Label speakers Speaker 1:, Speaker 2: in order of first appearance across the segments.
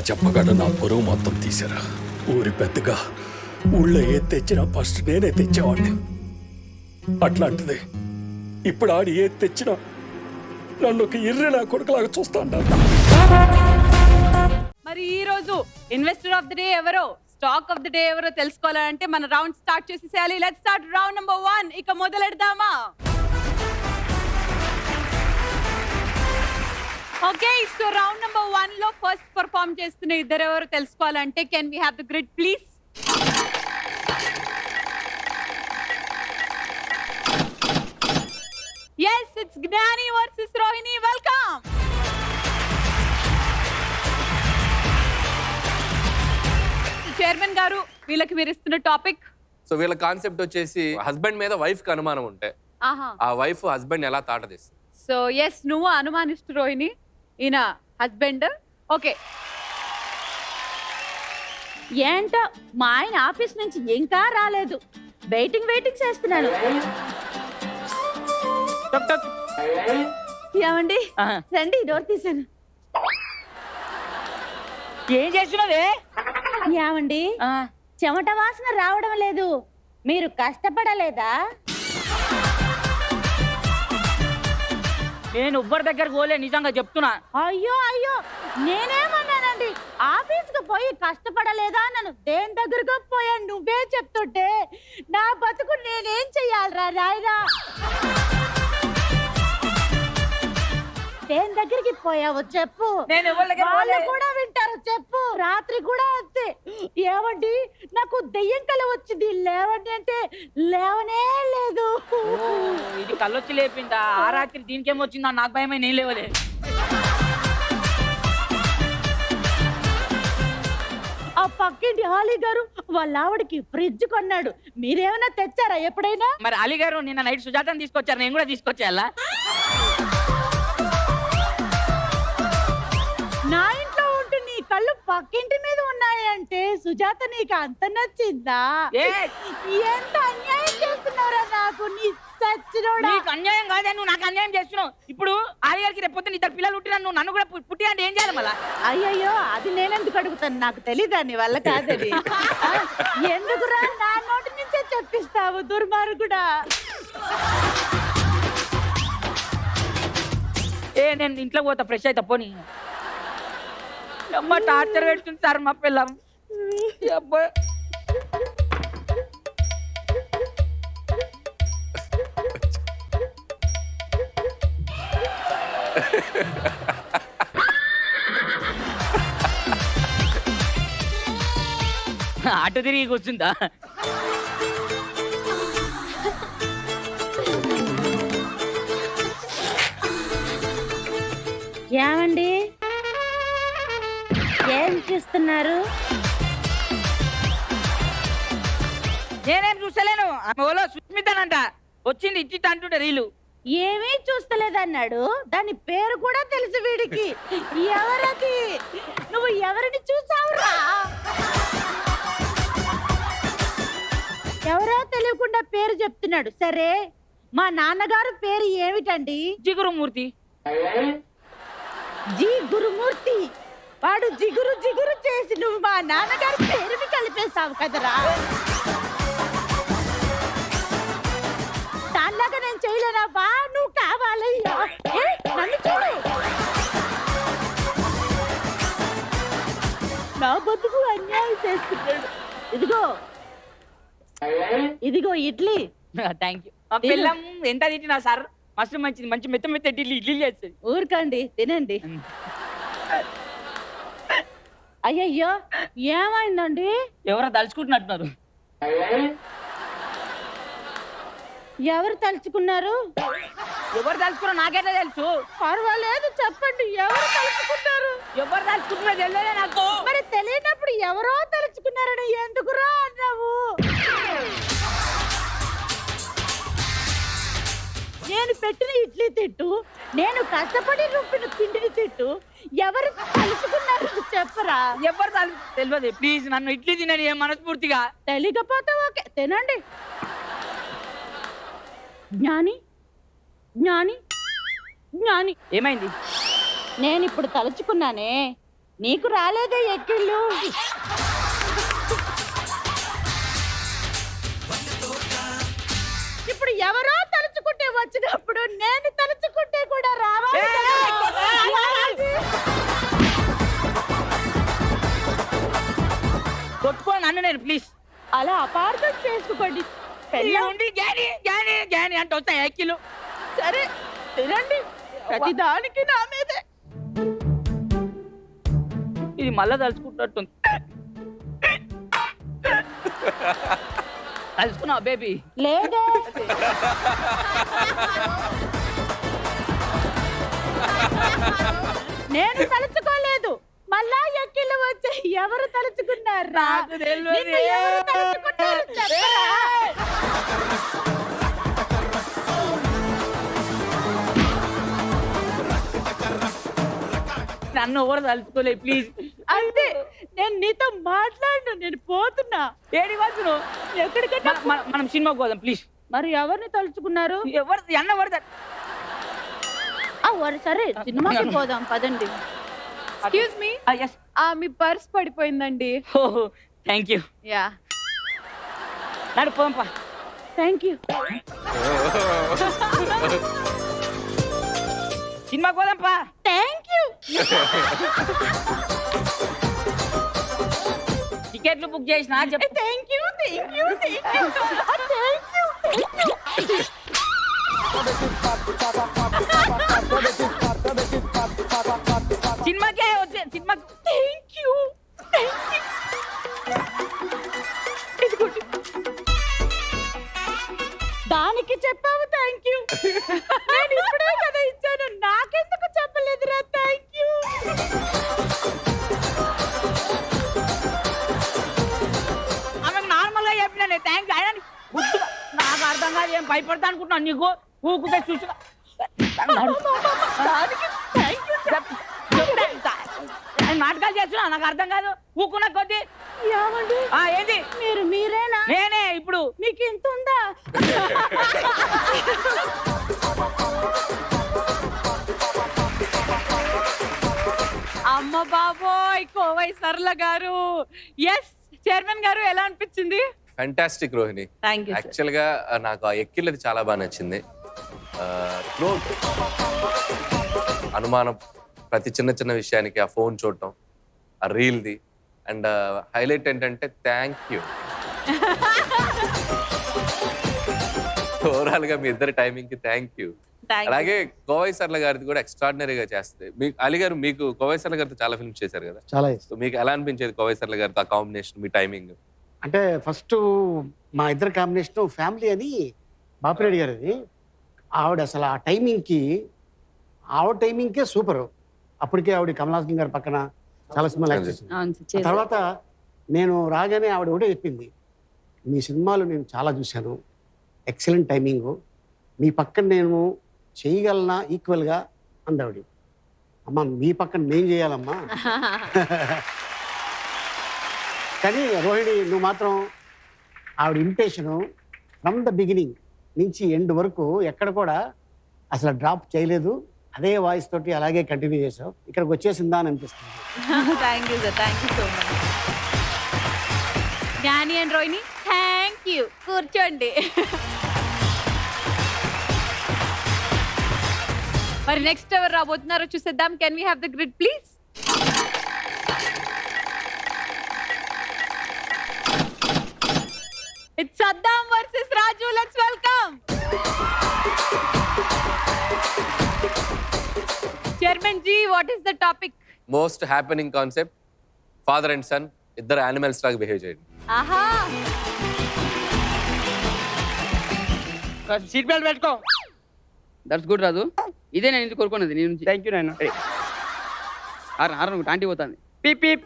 Speaker 1: చెప్పగానే నా పొరుగు మొత్తం తీశారా. ఊరి పెద్దగా ఊళ్ళో ఏది తెచ్చినా ఫస్ట్ నేనే తెచ్చేవాడిని. అట్లాంటిది ఇప్పుడు ఆడి ఏది తెచ్చినా నన్ను ఒక ఇర్రె నా కొడుకులాగా చూస్తా ఉంటాను.
Speaker 2: మరి ఈ రోజు ఇన్వెస్టర్ ఆఫ్ ది డే ఎవరో, స్టాక్ ఆఫ్ ది డే ఎవరో తెలుసుకోవాలంటే మన రౌండ్ స్టార్ట్ చేసేసేయాలి. Let's start round number 1. ఇక మొదలెడదామా? ఓకే, సో రౌండ్ నెంబర్ 1 లో ఫస్ట్ పర్ఫార్మ్ చేస్తున్న ఇద్దరు ఎవరో తెలుసుకోవాలంటే can we have the grid please? yes, it's Gnani versus Rohini. Welcome. Chairman గారు, వీళ్ళకి మీరు ఇస్తున్న టాపిక్.
Speaker 3: సో వీళ్ళ కాన్సెప్ట్ వచ్చేసి హస్బెండ్ మీద వైఫ్ కి అనుమానం ఉంటే ఆ వైఫ్ హస్బెండ్ ఎలా తాటదిస్తుంది.
Speaker 2: సో ఎస్, నువ్వు అనుమానిస్తు రోహిణి, ఈయన హస్బెండ్. ఓకే,
Speaker 4: ఏంటో మా ఆయన ఆఫీస్ నుంచి ఇంకా రాలేదు. వెయిటింగ్ చేస్తున్నాను. ఏమండి రండి, డోర్ తీసాను.
Speaker 5: ఏం చేస్తున్నదే?
Speaker 4: ఏమండి చెమట వాసన రావడం లేదు, మీరు కష్టపడలేదా?
Speaker 5: నేను ఎవ్వరి దగ్గర పోలే, నిజంగా చెప్తున్నా.
Speaker 4: అయ్యో నేనేమన్నానండి? ఆఫీస్కి పోయి కష్టపడలేదా నన్ను దేని దగ్గరకు పోయాను నువ్వే చెప్తుంటే నా బతుకు నేనేం చెయ్యాలరా రాయరా? దేని దగ్గరికి పోయావు చెప్పు, వాళ్ళు కూడా వింటారు చెప్పు. రాత్రి కూడా అంతే. ఏమండి నాకు దెయ్యం కల వచ్చింది, లేవండి అంటే లేవనే లేదు.
Speaker 5: ఇది కళ్ళొచ్చి లేపిందా? ఆ రాత్రి దీనికేమొచ్చిందా? నాకు భయమై నేను లేవలే.
Speaker 4: ఆ పక్కింటి అలీ గారు వాళ్ళ ఆవిడకి ఫ్రిడ్జ్ కొన్నాడు. మీరేమైనా తెచ్చారా ఎప్పుడైనా?
Speaker 5: మరి అలీ గారు నిన్న నైట్ సుజాతని తీసుకొచ్చారు, నేను కూడా తీసుకొచ్చా.
Speaker 4: నా ఇంట్లో ఉంటూ నీ కళ్ళు పక్కింటి మీద ఉన్నాయంటే సుజాత నీకు అంత నచ్చిందా? ఎంత అన్యాయం చేస్తున్నారా నాకు, నీ సచ్చినోడా.
Speaker 5: నీకు అన్యాయం కాదే, నువ్వు నాకు అన్యాయం చేస్తున్నావు. ఇప్పుడు అలీ గారికి రేపు ఇద్దరు పిల్లలు పుట్టినా నువ్వు నన్ను కూడా పుట్టి అంటే ఏం చేయాలి మళ్ళా?
Speaker 4: అయ్యయ్యో, అది నేనెందుకు అడుగుతాను, నాకు తెలీదా నీ వల్ల కాదని. ఎందుకురా నా నోటి నుంచే చెప్పిస్తావు దుర్మార్గుడా.
Speaker 5: నేను ఇంట్లో పోతా, ఫ్రెష్ అవుతా. పోనీ అమ్మ టార్చర్ పెడుతుంది సార్ మా పిల్లం. అబ్బా అటు తిరిగి కూర్చుందా?
Speaker 4: ఏమండి ఏం చూస్తున్నారు?
Speaker 5: నేనేం చూస్తలేను. ఆమె సుస్మితనంట వచ్చింది ఇచ్చి అంటుంటే రీలు.
Speaker 4: ఏమీ చూస్తలేదన్నాడు, దాని పేరు కూడా తెలుసు వీడికి. ఎవరది? నువ్వు ఎవరిని చూసావురా? ఎవరో తెలియకుండా పేరు చెప్తున్నాడు. సరే, మా నాన్నగారు పేరు ఏమిటండి?
Speaker 5: జిగురుమూర్తి.
Speaker 4: జీ గురుమూర్తి. వాడు జిగురు చేసి నువ్వు మా నాన్నగారి పేరుని కలిపేశావు కదరా. దానిలాగా నేను చేయలేనా? బా నువ్వు కావాలయ్యా. నన్ను చూడు, నా బతుకు అన్యాయం చేస్తున్నాడు. ఇదిగో ఇడ్లీ.
Speaker 5: Thank you. మా పిల్లం ఎంత తింటున్నా సార్? మస్తు మంచిది, మంచి మెత్త ఇడ్లీ చేస్తుంది.
Speaker 4: ఊరుకండి, తినండి. అయ్యయ్యో, ఏమైందండి?
Speaker 5: ఎవరో తలుచుకుంటున్నట్టున్నారు.
Speaker 4: ఎవరు తలుచుకున్నారు?
Speaker 5: ఎవరు తలుచుకున్నా నాకెట్లా తెలుసు?
Speaker 4: పర్వాలేదు చెప్పండి, ఎవరు తలుచుకున్నారు?
Speaker 5: ఎవరు తలుచుకుంటున్నా తెలియదే నాకు.
Speaker 4: మరి తెలియనప్పుడు ఎవరో తలుచుకున్నారని ఎందుకురా అన్నావు? నేను పెట్టిన ఇడ్లీ తిట్టు, నేను కష్టపడి రుబ్బిన పిండిని తిట్టు, ఎవరు తలుచుకున్నారు చెప్పరా?
Speaker 5: ఎవరు తెలియదు. ప్లీజ్ నన్ను ఇడ్లీ తినని మనస్ఫూర్తిగా.
Speaker 4: తెలియకపోతే ఓకే, తినండి. జ్ఞాని జ్ఞాని జ్ఞాని
Speaker 5: ఏమైంది?
Speaker 4: నేను ఇప్పుడు తలుచుకున్నానే, నీకు రాలేదే ఎక్కిళ్ళు. ఇప్పుడు ఎవరో తలుచుకుంటే వచ్చినప్పుడు నేను తలుచుకుంటే కూడా రావాలి కదా.
Speaker 5: కొట్టుకోండి నన్ను నేను ప్లీజ్.
Speaker 4: అలా అపార్థం చేసుకోండి.
Speaker 5: ఉండి గ్యాని గ్యాని గ్యాని అంటే వస్తాయి ఎక్కిలు.
Speaker 4: సరే తినండి, ప్రతి దానికి నా మీదే.
Speaker 5: ఇది మళ్ళా తలుచుకుంటున్నట్టుంది. తలుచుకున్నావు బేబీ?
Speaker 4: లేదే. నేను తలుచుకోలేదు, మళ్ళా ఎక్కిళ్ళు వచ్చి ఎవరు తలుచుకున్నారు?
Speaker 5: నాకు తెలియదు.
Speaker 4: నిన్ను ఎవరు తలుచుకున్నారు చెప్పరా?
Speaker 5: నన్ను ఎవరు తలుచుకోలే ప్లీజ్.
Speaker 4: అంతే, నేను నీతో మాట్లాడను, నేను పోతున్నా.
Speaker 5: ఏడి వద్దు,
Speaker 4: ఎక్కడికంటే
Speaker 5: మనం సినిమాకి పోదాం ప్లీజ్.
Speaker 4: మరి ఎవరిని తలుచుకున్నారు?
Speaker 5: ఎవరు అన్న ఎవరు
Speaker 4: సరే సినిమాకి పోదాం పదండి.
Speaker 2: Excuse me,
Speaker 5: yes.
Speaker 2: మీ పర్స్ పడిపోయిందండి.
Speaker 5: Thank you.
Speaker 2: యా,
Speaker 5: నడు పోంపా.
Speaker 4: Thank you.
Speaker 5: సినిమాకి పోదాంపా.
Speaker 4: Thank you.
Speaker 5: టికెట్లు బుక్ చేసినా చెప్పు.
Speaker 4: Thank you, thank you, thank you, thank you, thank you.
Speaker 5: సినిమాకే వచ్చే సినిమాకి.
Speaker 4: Thank you, thank you. ఇదిగోండి. దానికి చెప్పావు థ్యాంక్ యూ. నేను ఇప్పుడే కదా ఇచ్చాను, నాకెందుకు చెప్పలేదురా థ్యాంక్ యూ?
Speaker 5: ఆమెకు నార్మల్ గా చెప్పినా థ్యాంక్ యూ. అయినా గుర్తుగా నాకు అర్థం కాదు, ఏం భయపడతా అనుకుంటున్నాను. నీకు ఊకుతే చూసి
Speaker 4: దానికి థ్యాంక్ యూ.
Speaker 5: నాటకాలు చేస్తున్నా, నాకు అర్థం కాదు. ఊకున్న కొద్ది
Speaker 4: ఏమండి
Speaker 5: ఏంది
Speaker 4: మీరేనా?
Speaker 5: నేనే. ఇప్పుడు
Speaker 4: మీకు ఇంత ఉందా?
Speaker 2: అమ్మ బాబోయ్, కోవై సరళ గారు. ఎస్ చైర్మన్ గారు, ఎలా అనిపించింది?
Speaker 3: Fantastic Rohini.
Speaker 2: Thank you.
Speaker 3: Actual గా నాకు ఆ ఎక్కిళ్ళది చాలా బాగా నచ్చింది. థ్రోట్ అనుమానం, ప్రతి చిన్న చిన్న విషయానికి ఆ ఫోన్ చూడటం, ఆ రీల్ది, అండ్ హైలైట్ ఏంటంటే థ్యాంక్ యూ. ఓవరాల్ గా మీ ఇద్దరి టైమింగ్ కి థ్యాంక్ యూ. అలాగే కోవై సర్ల గారిది కూడా ఎక్స్ట్రాడినరీగా చేస్తుంది. మీకు అలీ గారు, మీకు కోవై సర్ల గారితో చాలా ఫిల్మ్స్ చేశారు కదా,
Speaker 6: చాలా
Speaker 3: సో మీకు ఎలా అనిపించేది కోవై సర్ల గారితో ఆ కాంబినేషన్, మీ టైమింగ్?
Speaker 6: అంటే ఫస్ట్ మా ఇద్దరు కాంబినేషన్ ఫ్యామిలీ అని బాపిరెడ్డి గారిది. ఆవిడ అసలు ఆ టైమింగ్కి, ఆవిడ టైమింగ్కే సూపర్. అప్పటికే ఆవిడ కమల్ హాసన్ గారి పక్కన చాలా సినిమాలు యాక్ట్ చేసింది. తర్వాత నేను రాగానే ఆవిడ ఒకటే చెప్పింది, మీ సినిమాలు నేను చాలా చూశాను, ఎక్సలెంట్ టైమింగు, మీ పక్కన నేను చేయగలనా ఈక్వల్గా అందావిడ. అమ్మ మీ పక్కన నేను చేయాలమ్మా. కానీ రోహిణి నువ్వు మాత్రం ఆవిడ ఇంటేషను ఫ్రమ్ ద బిగినింగ్ నుంచి ఎండ్ వరకు ఎక్కడ కూడా అసలు డ్రాప్ చేయలేదు. అదే వాయిస్ తోటి అలాగే కంటిన్యూ చేసావు. ఇక్కడికి వచ్చేసిందా అని అనిపిస్తుంది.
Speaker 2: Thank you sir, thank you so much. Gnani and Rohini, thank you. కూర్చోండి. మరి నెక్స్ట్ ఎవరు రాబోతున్నారో చూసేద్దాం. Can we have the grid please? It's Saddam versus Raju. Let's welcome. Chairman ji, what is the topic?
Speaker 3: Most happening concept, father and son ఇద్దరు animals లాగా behave చేయండి.
Speaker 2: ఆహా,
Speaker 5: seat belt పెట్టుకో. That's good Raju. ఇదే నేను ఇంటికి కోరుకున్నది నీ నుంచి. థ్యాంక్ యూ నాయన. ఆరు ఆంటీ పోతుంది. Peep peep.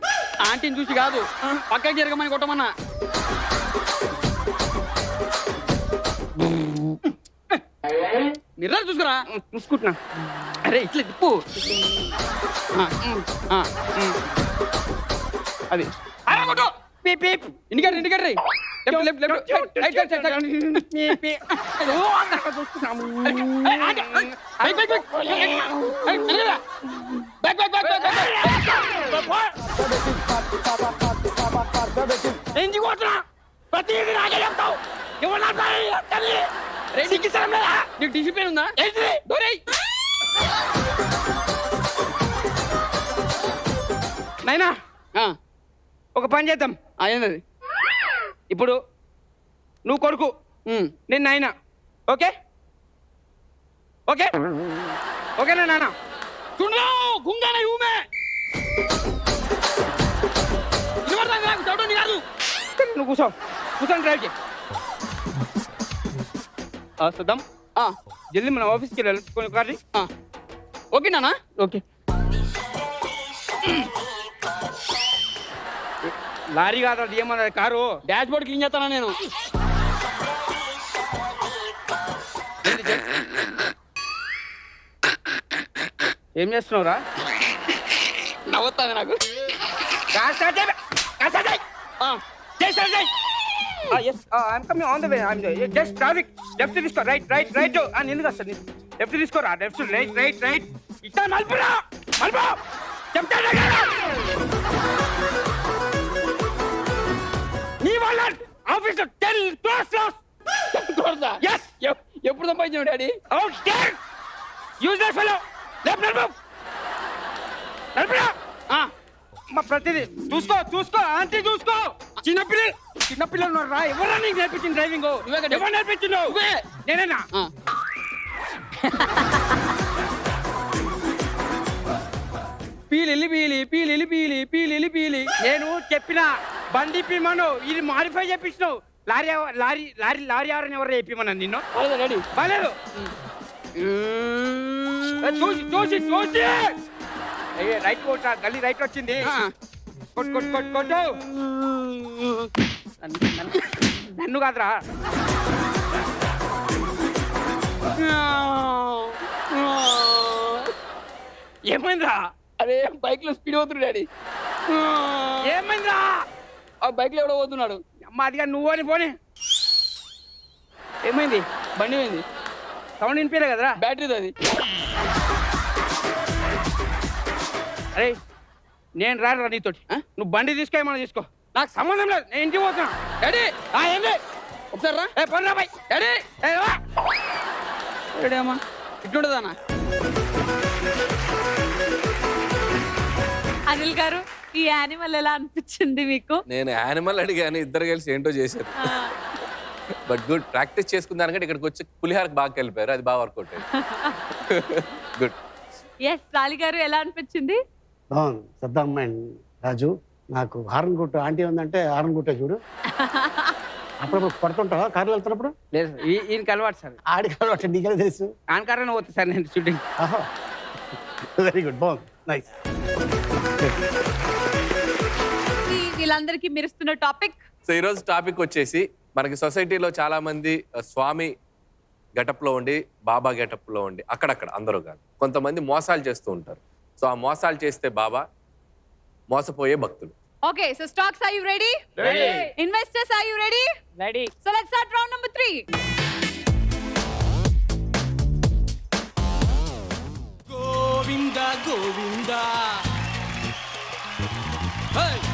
Speaker 5: ఆంటీని చూసి కాదు, పక్కకి జరగమని కొట్టమన్నా. నిర్రా చూసుకురా. చూసుకుంటున్నా. అరే ఇట్లా తిప్పు. అది పీప్ పీప్. ఇంటికాడ ఇంటికాడ లెఫ్ట్ చూసుకున్నాము. ఎందుకు పోతున్నా ప్రతిదీ నాకే చెప్తావు. నీకు డిసిప్లిన్ ఉందా? నైనా ఒక పని చేద్దాం. ఏంటది? ఇప్పుడు నువ్వు కొడుకు, నేను నాయన. ఓకే ఓకే ఓకేనా నాన్న? గుంగానే ఊమే నువ్వు కూర్చో, కూర్చొని డ్రైవ్ చేయి. సద్దాం జల్దీ మన ఆఫీస్కి వెళ్ళి కార్రీ. ఓకే నాన్న? ఓకే. లారీ కాదు అది, ఏమన్నది కారు. డాష్ బోర్డ్ క్లీన్ చేస్తానా నేను? ఏం చేస్తున్నావురా? నవ్వుతుంది నాకు. I'm coming on the way. Just traffic left తీసుకో, రైట్ రైట్ రైట్. ఎందుకు వస్తుంది? లెఫ్ట్ తీసుకోరా, లెఫ్ట్ రైట్ రైట్ రైట్. ఇట్లా మలుపురా, మలుపు చెప్తా. నీ వల్ల ఆఫీస్ ఎప్పుడు సంపాదించావు డాడీ? Useless fellow. లెఫ్ట్ నడుపు, నడుపురా. మా ప్రతిదీ చూసుకో చూసుకో, ఆంటీ చూసుకో. చిన్నపిల్లలు ఉన్నారా? ఎవరా నీకు నేర్పించింది డ్రైవింగ్? ఎవరు నేర్పించిండు? నేనేనా? పీలి పీలి పీలి పీలి పీలి పీలి. నేను చెప్పిన బండి పిమ్మను, ఇది మాడిఫై చేపించినావు. లారీ లారీ లారీ లారీ ఆరని ఎవరు చెప్పిమన్నా నిన్ను? బాలేదు. చూసి చూసి చూసి రైట్ కొట్ట, గల్లీ రైట్ వచ్చింది. కొట్టు కొట్టు కొట్టు కొట్టు. నన్ను కాదురా. ఏమైందిరా? అరే బైక్ లో స్పీడ్ పోతున్నాడు డాడీ. ఏమైందిరా? ఆ బైక్ లో ఎవడో పోతున్నాడు. అమ్మ అదిగా నువ్వు అని పోనీ. ఏమైంది? బండి పోయింది. సౌండ్ వినిపించలే కదరా? బ్యాటరీది అది. అరే నేను రారా నీతోటి. నువ్వు బండి తీసుకో, ఏమన్నా తీసుకో, నాకు సంబంధం లేదు. నేను ఇంటికి పోతున్నా డాడీ. ఏంటి ఒకసారి రా. పర్రా బాయ్ డాడీ. అమ్మా ఇట్లుండదానా?
Speaker 2: అనిల్ గారు, ఈ యానిమల్ ఎలా అనిపించింది మీకు?
Speaker 3: నేను యానిమల్ అడిగాను, ఇద్దరు కలిసి ఏంటో చేశారు. But good. ప్రాక్టీస్ చేసుకున్న దానికంటే ఇక్కడికి వచ్చి పులిహారకు బాగా వెళ్ళిపోయారు. అది బాగా వర్కౌట్ అయ్యింది. గుడ్.
Speaker 2: ఎస్ సాలి గారు, ఎలా అనిపించింది?
Speaker 6: బాగుంది. సద్దాం అండ్ రాజు, నాకు హారన్ గుట్ట ఆంటీ ఉందంటే హారన్ గుట్ట చూడు. అప్పుడప్పుడు పడుతుంటావా కార్లో వెళ్తున్నప్పుడు?
Speaker 5: లేదు, ఈయనకి అలవాటు సార్.
Speaker 6: ఆడికి అలవాటు, నీకెలా తెలుసు?
Speaker 5: ఆనకారనే పోతుంది సార్ నేను షూటింగ్.
Speaker 6: వెరీ గుడ్, బాగుంది, నైస్.
Speaker 2: వీళ్ళందరికీ మీరు ఇస్తున్న టాపిక్.
Speaker 3: సో ఈరోజు టాపిక్ వచ్చేసి, మనకి సొసైటీలో చాలా మంది స్వామి గెటప్ లో ఉండి, బాబా గెటప్ లో ఉండి, అక్కడక్కడ అందరూ కాదు, కొంతమంది మోసాలు చేస్తూ ఉంటారు. సో ఆ మోసాలు చేస్తే బాబా, మోసపోయే భక్తులు.
Speaker 2: Okay, so stocks, are you ready?
Speaker 5: Ready.
Speaker 2: Investors, are you ready?
Speaker 5: Ready.
Speaker 2: So let's start round number 3.
Speaker 7: Govinda Govinda,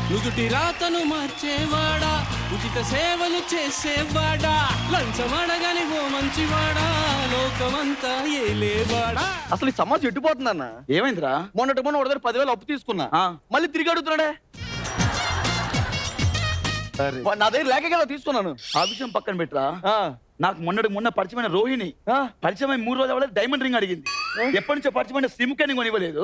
Speaker 7: నుదుటి రాతను మార్చేవాడా, ఉచిత సేవలు చేసేవాడా, లంచమడగని ఓ మంచివాడా, లోకమంతా ఏలేవాడా.
Speaker 8: అసలు ఈ సమాజం ఎట్టుపోతుందన్న.
Speaker 6: ఏమైందిరా?
Speaker 8: మొన్న ఒక దగ్గర 10,000 అప్పు తీసుకున్నా, మళ్ళీ తిరిగి అడుగుతున్నాడే. నా దగ్గర లేక కదా తీసుకున్నాను.
Speaker 9: ఆ విషయం పక్కన పెట్టరా, నాకు మొన్న పరిచయమైన రోహిణి పరిచయమైన 3 రోజులు అవ్వలేదు, డైమండ్ రింగ్ అడిగింది. ఎప్పటి నుంచో పరిచయమైన సిమ్ కానీ కొనివ్వలేదు.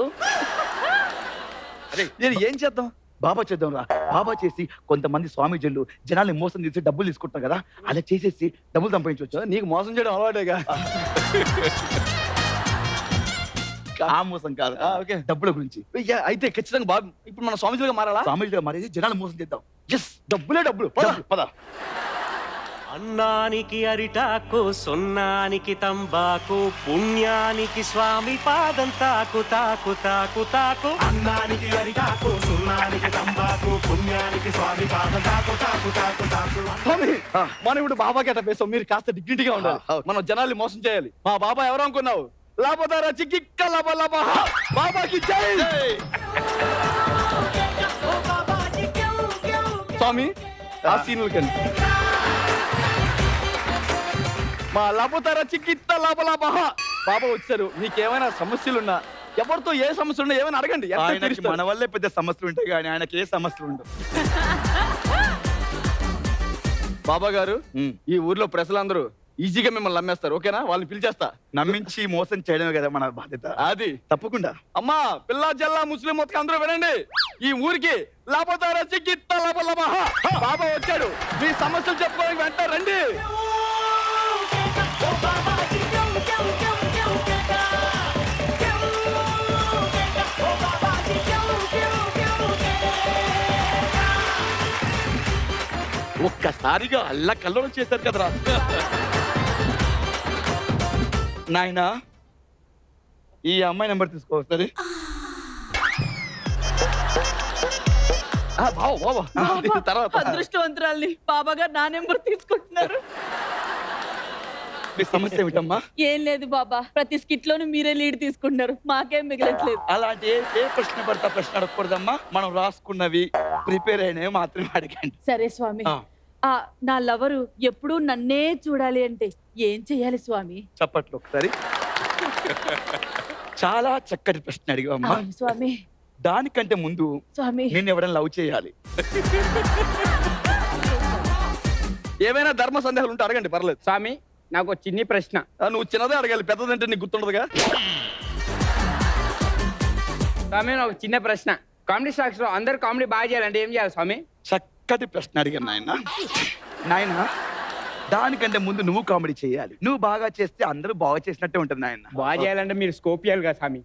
Speaker 8: అరే నేను ఏం చేద్దాం?
Speaker 9: బాబా చేద్దాం రా. బాబా చేసి కొంతమంది స్వామీజీలు జనాల్ని మోసం చేసి డబ్బులు తీసుకుంటారు కదా, అలా చేసేసి డబ్బులు సంపాదించవచ్చు.
Speaker 8: నీకు మోసం చేయడం అలవాటేగా.
Speaker 9: ఆ మోసం కాదు,
Speaker 8: ఓకే,
Speaker 9: డబ్బుల గురించి.
Speaker 8: అయితే ఖచ్చితంగా బాబు ఇప్పుడు మన స్వామిజీగా మారాలా?
Speaker 9: స్వామీజీగా మారేది జనాలు మోసం చేద్దాం. ఎస్, డబ్బులే డబ్బులు. పద.
Speaker 10: అన్నానికి అరిటాకు, సున్నానికి తంబాకు, పుణ్యానికి స్వామి పాదం తాకు తాకు తాకు తాకు. అన్నానికి అరిటాకు, సున్నానికి తంబాకు,
Speaker 8: స్వామి మనం ఇప్పుడు బాబా గెటప్ వేసాం, మీరు కాస్త డిగ్నిటీగా ఉండాలి. మనం జనాల్ని మోసం చేయాలి. మా బాబా ఎవరు అనుకున్నావు? లాభదారా చిక్కిక్క లాభ లాభ బాబాకి జై. స్వామి ఆ సీన్లు కండి. మా లాభతారా చిక్కిత్త లాభ లాభ బాబా వచ్చారు. మీకేమైనా సమస్యలున్నా, ఎవరితో ఏ సమస్యలు ఉన్నా ఏమైనా అడగండి.
Speaker 9: ఆయనకి మన వల్లే పెద్ద సమస్యలు ఉంటాయి కానీ ఆయనకి ఏ సమస్యలు ఉండవు.
Speaker 8: బాబా గారు, ఈ ఊర్లో ప్రజలందరూ ఈజీగా మిమ్మల్ని నమ్మేస్తారు. ఓకేనా? వాళ్ళని పిలిచేస్తా.
Speaker 9: నమ్మించి మోసం చేయడమే కదా మన బాధ్యత.
Speaker 8: అది
Speaker 9: తప్పకుండా.
Speaker 8: అమ్మా పిల్ల జల్లా ముస్లిం మొత్తం అందరూ వినండి. ఈ ఊరికి లాభతారా చిక్కిత్త లాభ లాభ బాబా వచ్చాడు. మీ సమస్యలు చెప్పుకోవడానికి వెంట రండి.
Speaker 9: ఒక్కసారిగా అల్ల కల్లోలం చేశారు కదరా. నాయనా ఈ అమ్మాయి నెంబర్ తీసుకో సరే.
Speaker 8: తర్వాత
Speaker 4: అదృష్టవంతురాల్ని బాబా గారు నా నెంబర్ తీసుకుంటున్నారు.
Speaker 9: మీ సమస్య ఏమిటమ్మా?
Speaker 4: ఏం లేదు బాబా, ప్రతి స్కిట్ లోను మీరే లీడ్ తీసుకుంటున్నారు, మాకేం మిగలట్లేదు.
Speaker 9: అలాంటి ఏ ప్రశ్న పడతా ప్రశ్న అడగకూడదమ్మా. మనం రాసుకున్నవి ప్రిపేర్ అయినవి మాత్రమే అడగండి.
Speaker 4: సరే స్వామి. నా లవరు ఎప్పుడూ నన్నే చూడాలి అంటే ఏం చెయ్యాలి స్వామి?
Speaker 9: చప్పట్లు ఒకసారి. చాలా చక్కటి ప్రశ్న అడిగావమ్మా.
Speaker 4: అవును స్వామి.
Speaker 9: దానికంటే ముందు
Speaker 4: స్వామి
Speaker 9: నేను ఎవరైనా లవ్ చేయాలి.
Speaker 8: ఏమైనా ధర్మ సందేహాలు ఉంటే అడగండి, పర్లేదు.
Speaker 5: స్వామి నాకు ఒక చిన్ని ప్రశ్న.
Speaker 8: నువ్వు చిన్నదే అడగాలి, పెద్దదంటే నీకు గుర్తుండదుగా.
Speaker 5: స్వామి నాకు చిన్న ప్రశ్న. కామెడీ స్టాక్స్ లో అందరు కామెడీ బాగా చేయాలంటే ఏం చేయాలి స్వామి?
Speaker 9: చక్కటి ప్రశ్న అడిగాను నాయన. నాయన దానికంటే ముందు నువ్వు కామెడీ చేయాలి. నువ్వు బాగా చేస్తే అందరూ బాగా చేసినట్టే ఉంటుంది నాయన.
Speaker 5: బాగా చేయాలంటే మీరు స్కోప్ ఇవ్వాలి కదా స్వామి.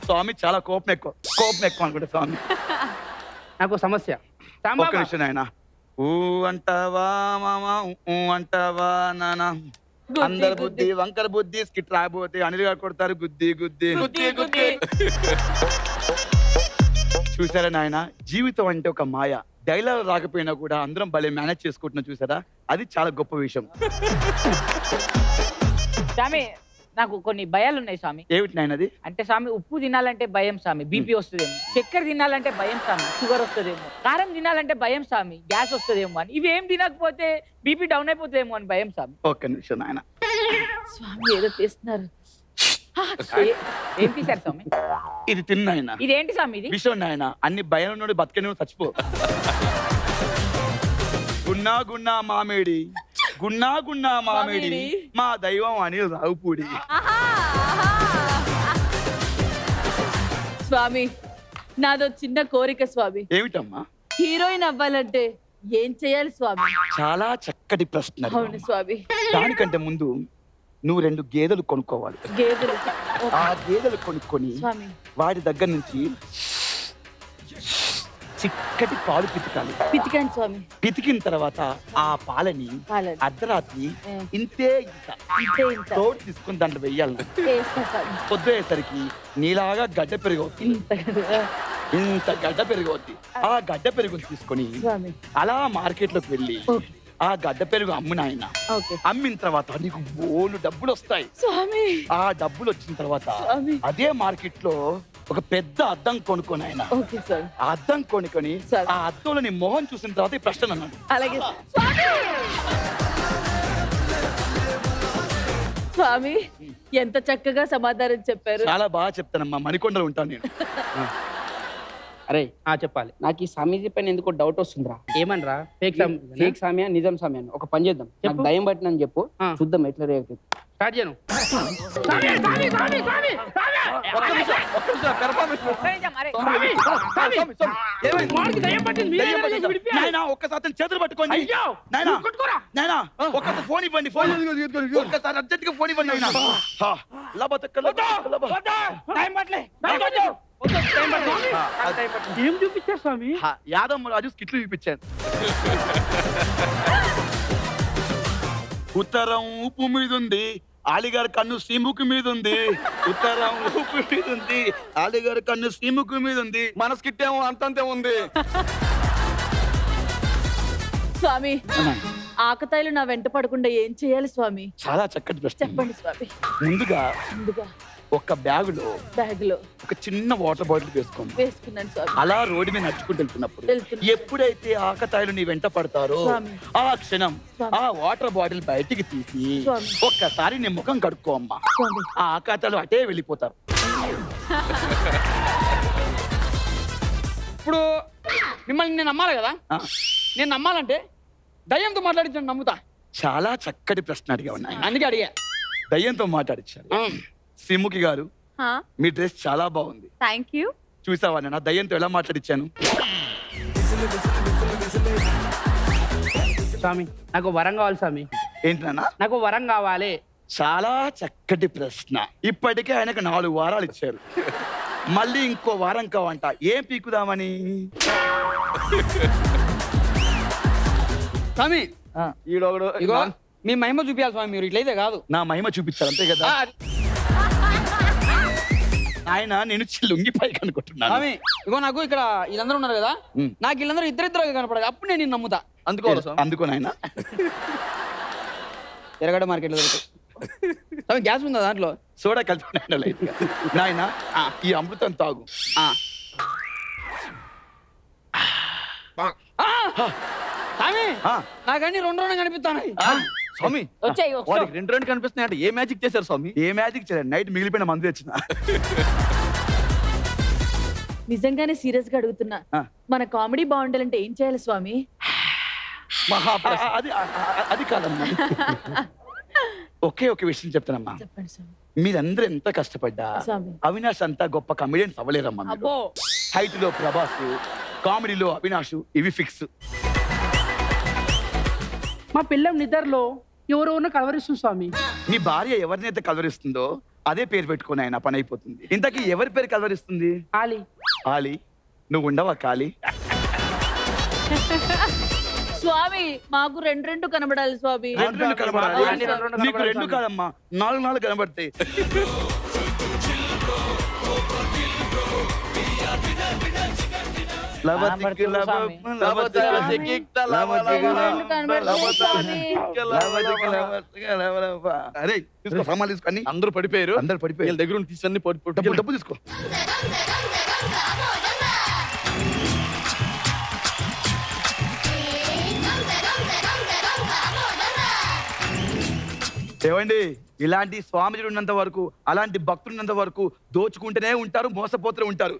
Speaker 9: స్వామి చాలా కోపం ఎక్కువ అనుకుంటా స్వామి.
Speaker 5: నాకు సమస్య.
Speaker 9: ఒక్క నిమిషం నాయన. ఊ అంటావా మామా, ఊ అంటావా నానా, అందరు బుద్ధి వంకర బుద్ధి, స్కిట్ రాబోతే అనిల్ గారు కొడతారు గుద్ది గుద్ది. చూసారా నాయన, జీవితం అంటే ఒక మాయ. డైలాగ్ రాకపోయినా కూడా అందరం భలే మేనేజ్ చేసుకుంటున్నాం. చూసారా, అది చాలా గొప్ప విషయం.
Speaker 11: స్వామి నాకు కొన్ని భయాలు ఉన్నాయి స్వామి.
Speaker 9: ఏమిటి నాయన అది?
Speaker 11: అంటే స్వామి ఉప్పు తినాలంటే భయం స్వామి, బీపీ వస్తుందేమో. చక్కెర తినాలంటే భయం స్వామి, షుగర్ వస్తుందేమో. కారం తినాలంటే భయం స్వామి, గ్యాస్ వస్తుందేమో అని. ఇవి ఏం తినకపోతే బీపీ డౌన్ అయిపోతుందేమో అని భయం స్వామి.
Speaker 9: ఒక్క నిమిషం నాయన.
Speaker 4: స్వామి ఏదో చేస్తున్నారు.
Speaker 11: ఏం తీశారు స్వామి?
Speaker 9: ఇది తిన్నాయన.
Speaker 11: ఇదేంటి స్వామి? ఇది
Speaker 9: విషయం నాయన. అన్ని భయం నుండి బతకని చచ్చిపో. గున్నా గున్నా మామిడి, గున్నా గున్నా మామిడి, మా దైవం అనిల్ రావుపూడి.
Speaker 4: స్వామి నాదో చిన్న కోరిక స్వామి.
Speaker 9: ఏమిటమ్మా?
Speaker 4: హీరోయిన్ అవ్వాలంటే ఏం చేయాలి స్వామి?
Speaker 9: చాలా చక్కటి ప్రశ్న.
Speaker 4: అవును స్వామి.
Speaker 9: దానికంటే ముందు నువ్వు 2 గేదెలు కొనుక్కోవాలి.
Speaker 4: గేదెలు?
Speaker 9: ఆ గేదెలు కొనుక్కొని
Speaker 4: స్వామి
Speaker 9: వాటి దగ్గర నుంచి చిక్కటి పాలు
Speaker 4: పితికాను స్వామి.
Speaker 9: పితికిన తర్వాత ఆ పాలని అర్ధరాత్రి ఇంతే ఇంత తోడు తీసుకుని దాంట్లో వెయ్యాలి. పొద్దుయ్యేసరికి నీలాగా గడ్డ పెరిగవుతుంది. ఇంత గడ్డ పెరిగవుద్ది. ఆ గడ్డ పెరుగుని తీసుకొని అలా మార్కెట్ లోకి వెళ్ళి ఆ గడ్డ పెరుగు అమ్ము నాయన. అమ్మిన తర్వాత నీకు బోలు డబ్బులు వస్తాయి. ఆ డబ్బులు వచ్చిన తర్వాత అదే మార్కెట్ లో ఒక పెద్ద అద్దం కొనుక్కొని ఆయన. ఆ అద్దం కొనుక్కొని ఆ అద్దంలో నీ మొహం చూసిన తర్వాత ఈ ప్రశ్న అన్నాడు.
Speaker 4: అలాగే స్వామి ఎంత చక్కగా సమాధానం చెప్పారు.
Speaker 9: చాలా బాగా చెప్తానమ్మా, మణికొండలో ఉంటాను నేను.
Speaker 5: అరే చెప్పాలి. నాకు ఈ స్వామీజీ పైన ఎందుకో డౌట్ వస్తుందిరా. ఏమనరా? ఫేక్ సామియా నిజం సామియా? ఒక పని చేద్దాం, నాకు దయ్యం పట్టినని చెప్పు, చూద్దాం ఎట్లా రియాక్ట్ అవుతుంది. స్టార్ట్ చేయను.
Speaker 9: ఒక్కసారి చేతులు పట్టుకోండి. ఒక్కసారి ఫోన్ ఇవ్వండి. ఒక్కసారి అర్జెంట్ గా ఫోన్ ఇవ్వండి.
Speaker 5: ఏం చూపించారు స్వామి?
Speaker 9: యాదమ్మ రాజు స్కిట్లు చూపించాను. ఉత్తరం ఉప్పు మీద ఉంది, ఆలిగారి కన్ను సీముకు మీద ఉంది, ఉత్తరం ఊపు మీద ఉంది, ఆలిగారి కన్ను సీముకు మీద ఉంది.
Speaker 8: మన స్కిట్ ఏమో అంతంతే ఉంది.
Speaker 4: స్వామి ఆకతాయిలు నా వెంట పడకుండా ఏం చేయాలి స్వామి?
Speaker 9: చాలా చక్కటి ప్రశ్న.
Speaker 4: చెప్పండి స్వామి.
Speaker 9: ముందుగా ఒక బ్యాగ్ లో ఒక చిన్న వాటర్ బాటిల్
Speaker 4: వేసుకున్నాను స్వామి.
Speaker 9: అలా రోడ్డు మీద నడుచుకుంటూ వెళ్తున్నప్పుడు ఎప్పుడైతే ఆకతాయిలు నీ వెంట పడతారో ఆ క్షణం ఆ వాటర్ బాటిల్ బయటికి తీసి ఒక్కసారి నీ ముఖం కడుక్కో అమ్మా. ఆ ఆకతాయిలు అటే వెళ్ళిపోతారు.
Speaker 5: ఇప్పుడు మిమ్మల్ని నేను నమ్మాలి కదా, నేను నమ్మాలంటే దయ్యంతో మాట్లాడించండి, నమ్ముతా.
Speaker 9: చాలా చక్కటి ప్రశ్న అడిగా ఉన్నాయి,
Speaker 5: అందుకే అడిగా.
Speaker 9: దయ్యంతో మాట్లాడించారు. శ్రీముఖి గారు, మీ డ్రెస్ చాలా బాగుంది.
Speaker 2: Thank you.
Speaker 9: చూసావా నా దయ్యంతో ఎలా మాట్లాడించాను?
Speaker 5: స్వామి నాకు వరం కావాలి స్వామి.
Speaker 9: ఏంటి నాన్న?
Speaker 5: నాకు వరం కావాలి.
Speaker 9: చాలా చక్కటి ప్రశ్న. ఇప్పటికే ఆయనకు 4 వారాలు ఇచ్చారు, మళ్ళీ ఇంకో వారం కావంట. ఏం పీకుదామని?
Speaker 5: స్వామి
Speaker 8: ఈడొకడు
Speaker 5: ఇగో మీ మహిమ చూపించాలి స్వామి, మీరు ఇట్లయితే కాదు.
Speaker 9: నా మహిమ చూపించారు అంతే కదా. ఆయన నేను లొంగి పైకి అనుకుంటున్నాను.
Speaker 5: స్వామి ఇగో నాకు ఇక్కడ వీళ్ళందరూ ఉన్నారు కదా, నాకు వీళ్ళందరూ ఇద్దరు కనపడదు, అప్పుడు నేను నిన్ను నమ్ముతా.
Speaker 9: అందుకో నాయన.
Speaker 5: ఎరగడ మార్కెట్లో దొరుకుతాయి. గ్యాస్ ఉందా దాంట్లో?
Speaker 9: సోడా కలిపి నాయన ఈ అమృతం తాగు.
Speaker 5: స్వామి నాకన్నీ 2 కనిపిస్తాయి.
Speaker 9: స్వామి
Speaker 8: వాడికి 2 కనిపిస్తున్నాయి అంటే ఏ మ్యాజిక్ చేశారు స్వామి?
Speaker 9: ఏ మ్యాజిక్ చేయలేదు, నైట్ మిగిలిపోయిన మందు తెచ్చిన.
Speaker 4: నిజంగానే సీరియస్ గా అడుగుతున్నా, మన కామెడీ బాగుండాలంటే ఏం చేయాలి స్వామి?
Speaker 9: అది కాదమ్మా, ఒకే ఒక విషయం చెప్తానమ్మా.
Speaker 4: చెప్పండి స్వామి.
Speaker 9: మీరందరూ ఎంత కష్టపడ్డా అవినాష్ అంతా గొప్ప కమెడియన్స్ అవ్వలేరమ్మా. హైట్ లో ప్రభాస్, కామెడీలో అవినాష్, ఇవి ఫిక్స్.
Speaker 5: మా పిల్లం నిద్రలో ఎవరెవరినో కలవరిస్తుంది స్వామి.
Speaker 9: మీ భార్య ఎవరినైతే కలవరిస్తుందో అదే పేరు పెట్టుకుని ఆయన పని అయిపోతుంది. ఇంతకీ ఎవరి పేరు కలవరిస్తుంది?
Speaker 5: ఆలి.
Speaker 9: ఆలి, నువ్వు ఉండవా ఖాళీ?
Speaker 4: స్వామి మాకు 2 కనబడాలి స్వామి.
Speaker 9: 2 కనబడాలి. నీకు 2 కాదమ్మా, 4 కనబడతాయి. అరే తీసుకో, సామాన్లు తీసుకొని.
Speaker 8: అందరూ పడిపోయారు. వీళ్ళ దగ్గర తీసుకొని
Speaker 9: డబ్బు తీసుకో. ఏమండి, ఇలాంటి స్వామిజుడు ఉన్నంత వరకు, అలాంటి భక్తులు ఉన్నంత వరకు దోచుకుంటూనే ఉంటారు, మోసపోతూనే ఉంటారు.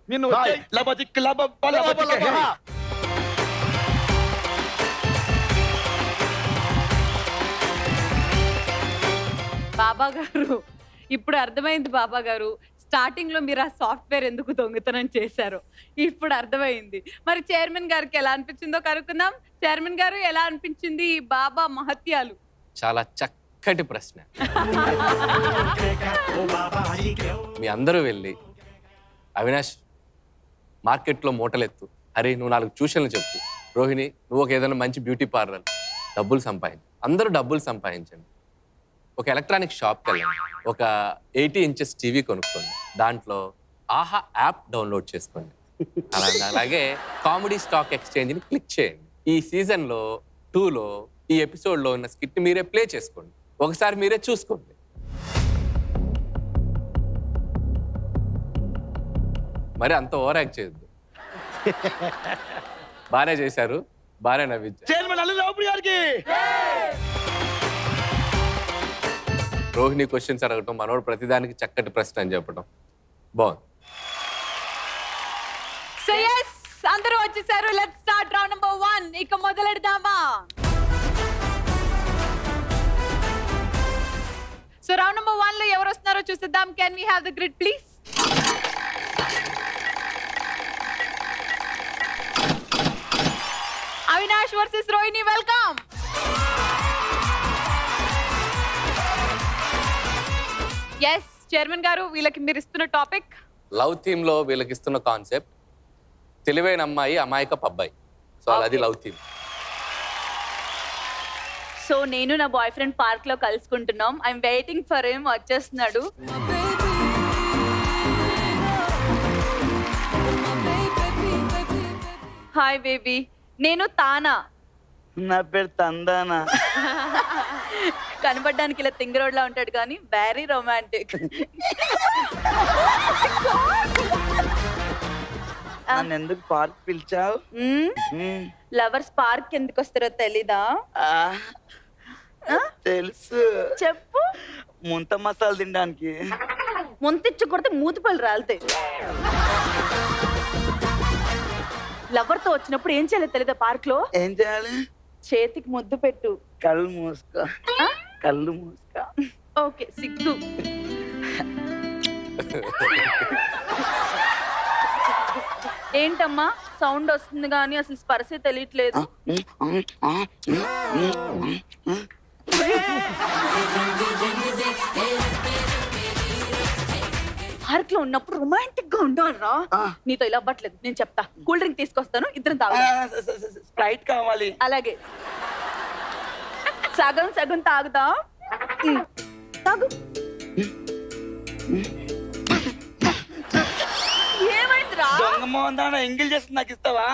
Speaker 2: బాబా గారు ఇప్పుడు అర్థమైంది. బాబా గారు స్టార్టింగ్ లో మీరు ఆ సాఫ్ట్వేర్ ఎందుకు దొంగతనం చేశారు ఇప్పుడు అర్థమైంది. మరి చైర్మన్ గారికి ఎలా అనిపించిందో కనుక్కుందాం. చైర్మన్ గారు ఎలా అనిపించింది ఈ బాబా మహత్యాలు?
Speaker 3: చాలా చక్కటి ప్రశ్న. మీ అందరూ వెళ్ళి అవినాష్ మార్కెట్లో మూటలెత్తు, హరి నువ్వు 4 ట్యూషన్లు చెప్పు, రోహిణి నువ్వు ఒక ఏదైనా మంచి బ్యూటీ పార్లర్, డబ్బులు సంపాదించు. అందరూ డబ్బులు సంపాదించండి. ఒక ఎలక్ట్రానిక్ షాప్కి వెళ్ళండి, ఒక 80 ఇంచెస్ టీవీ కొనుక్కోండి, దాంట్లో ఆహా యాప్ డౌన్లోడ్ చేసుకోండి. అలాగే కామెడీ స్టాక్ ఎక్స్చేంజ్ని క్లిక్ చేయండి. ఈ సీజన్లో 2లో ఈ ఎపిసోడ్లో ఉన్న స్కిట్ మీరే ప్లే చేసుకోండి, ఒకసారి మీరే చూసుకోండి. మరి అంత ఓవర్ యాక్ట్ చేయొద్దు. బాగానే చేశారు, బాగానే నవ్వించారు. రోహిణి క్వశ్చన్స్ అడగటం, మనోడు ప్రతిదానికి చక్కటి ప్రశ్న అని చెప్పడం బాగుంది.
Speaker 2: సో yes, అందరూ వచ్చేసారు. Let's start round number 1. ఇక మొదలెడదామా? సో రౌండ్ నెంబర్ 1 లో ఎవరు వస్తున్నారో చూసేద్దాం. Can we have the grid please? Avinash versus Rohini, welcome. Yes chairman గారు, వీళ్ళకి మీరు ఇస్తున్న టాపిక్
Speaker 3: లవ్ థీమ్ లో వీళ్ళకి ఇస్తున్న కాన్సెప్ట్ తెలివైన అమ్మాయి, అమాయక అబ్బాయి. సో అది లవ్ థీమ్.
Speaker 2: సో నేను నా బాయ్ ఫ్రెండ్ పార్క్ లో కలుసుకుంటున్నాం. I'm waiting for him. వచ్చేస్తున్నాడు. హాయ్ బేబీ, నేను తానా.
Speaker 9: నా పేరు తందానా.
Speaker 2: కనబడ్డానికి ఇలా తింగరోడ్లా ఉంటాడు కానీ వెరీ రొమాంటిక్.
Speaker 9: నన్ను ఎందుకు పార్క్ పిలిచావు?
Speaker 2: లవర్స్ పార్క్ ఎందుకు వస్తారో తెలీదా?
Speaker 9: తెలుసు.
Speaker 2: చెప్పు.
Speaker 9: ముంత మసాలా తినడానికి.
Speaker 2: ముంతిచ్చు కొడితే మూతిపళ్ళు రాలుతాయి. లవర్ తో వచ్చినప్పుడు ఏం చేయాలో తెలీదా పార్క్ లో?
Speaker 9: ఏం చేయాలి?
Speaker 2: చేతికి ముద్దు పెట్టు.
Speaker 9: కళ్ళు మూసుకో. కళ్ళు మూసుకో.
Speaker 2: ఓకే, సిగ్గు. ఏంటమ్మా సౌండ్ వస్తుంది కానీ అసలు స్పర్శే తెలియట్లేదు. పార్క్ లో ఉన్నప్పుడు రొమాంటిక్ గా ఉండాలరా. నీతో ఇలా అవ్వట్లేదు. నేను చెప్తా. కూల్ డ్రింక్ తీసుకొస్తాను, ఇద్దరం తాగుదాం.
Speaker 9: స్ప్రైట్ కావాలి.
Speaker 2: అలాగే. సగం సగం తాగుదా? తాగు. ఏమైందిరా?
Speaker 9: దొంగ మోహన్ దాన ఎంగిల్ చేసి నాకు ఇస్తావా?